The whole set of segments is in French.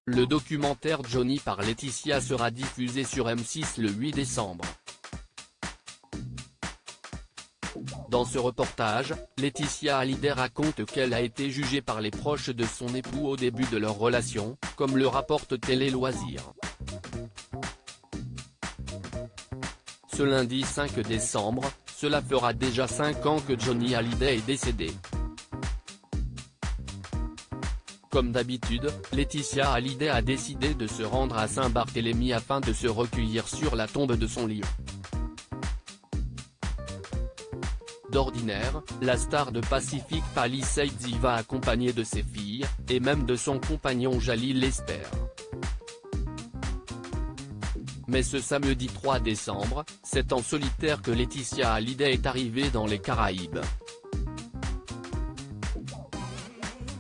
Le documentaire Johnny par Laetitia sera diffusé sur M6 le 8 décembre. Dans ce reportage, Laetitia Hallyday raconte qu'elle a été jugée par les proches de son époux au début de leur relation, comme le rapporte Télé Loisirs. Ce lundi 5 décembre, cela fera déjà 5 ans que Johnny Hallyday est décédé. Comme d'habitude, Laetitia Hallyday a décidé de se rendre à Saint-Barthélemy afin de se recueillir sur la tombe de son lion. D'ordinaire, la star de Pacific Palisades y va accompagnée de ses filles, et même de son compagnon Jalil Lesper. Mais ce samedi 3 décembre, c'est en solitaire que Laetitia Hallyday est arrivée dans les Caraïbes.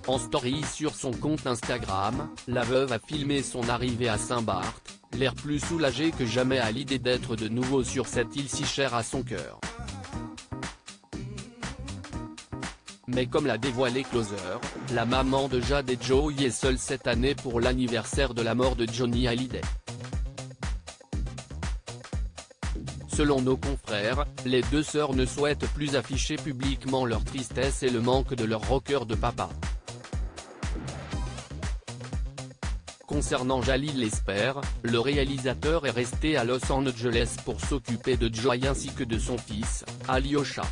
En story sur son compte Instagram, la veuve a filmé son arrivée à Saint-Barth, l'air plus soulagé que jamais à l'idée d'être de nouveau sur cette île si chère à son cœur. Mais comme l'a dévoilé Closer, la maman de Jade et Joey est seule cette année pour l'anniversaire de la mort de Johnny Hallyday. Selon nos confrères, les deux sœurs ne souhaitent plus afficher publiquement leur tristesse et le manque de leur rocker de papa. Concernant Jalil Lesper, le réalisateur est resté à Los Angeles pour s'occuper de Joey ainsi que de son fils, Alyosha.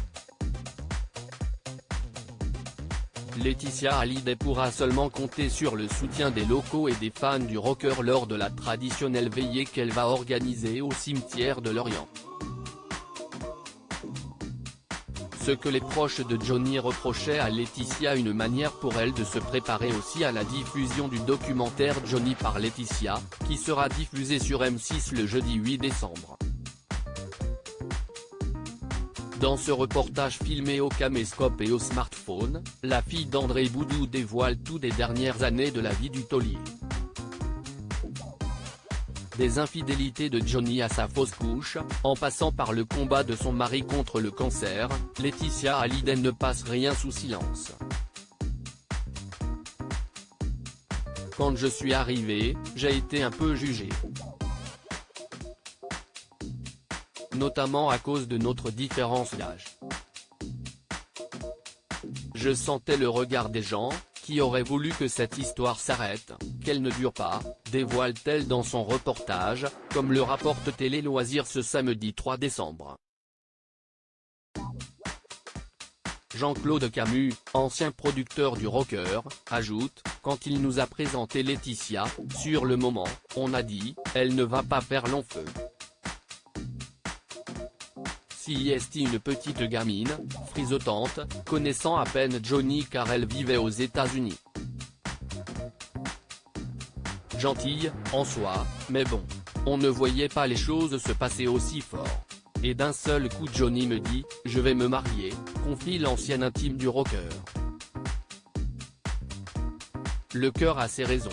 Laetitia Hallyday pourra seulement compter sur le soutien des locaux et des fans du rocker lors de la traditionnelle veillée qu'elle va organiser au cimetière de Lorient. Ce que les proches de Johnny reprochaient à Laetitia, une manière pour elle de se préparer aussi à la diffusion du documentaire Johnny par Laetitia, qui sera diffusé sur M6 le jeudi 8 décembre. Dans ce reportage filmé au caméscope et au smartphone, la fille d'André Boudou dévoile tout des dernières années de la vie du taulier. Des infidélités de Johnny à sa fausse couche, en passant par le combat de son mari contre le cancer, Laetitia Hallyday ne passe rien sous silence. Quand je suis arrivée, j'ai été un peu jugée. Notamment à cause de notre différence d'âge. Je sentais le regard des gens, qui auraient voulu que cette histoire s'arrête, qu'elle ne dure pas, dévoile-t-elle dans son reportage, comme le rapporte Télé Loisirs ce samedi 3 décembre. Jean-Claude Camus, ancien producteur du rocker, ajoute, quand il nous a présenté Laetitia, sur le moment, on a dit, elle ne va pas faire long feu. Si est une petite gamine, frisotante, connaissant à peine Johnny car elle vivait aux États-Unis. Gentille, en soi, mais bon, on ne voyait pas les choses se passer aussi fort. Et d'un seul coup Johnny me dit, je vais me marier, confie l'ancienne intime du rocker. Le cœur a ses raisons.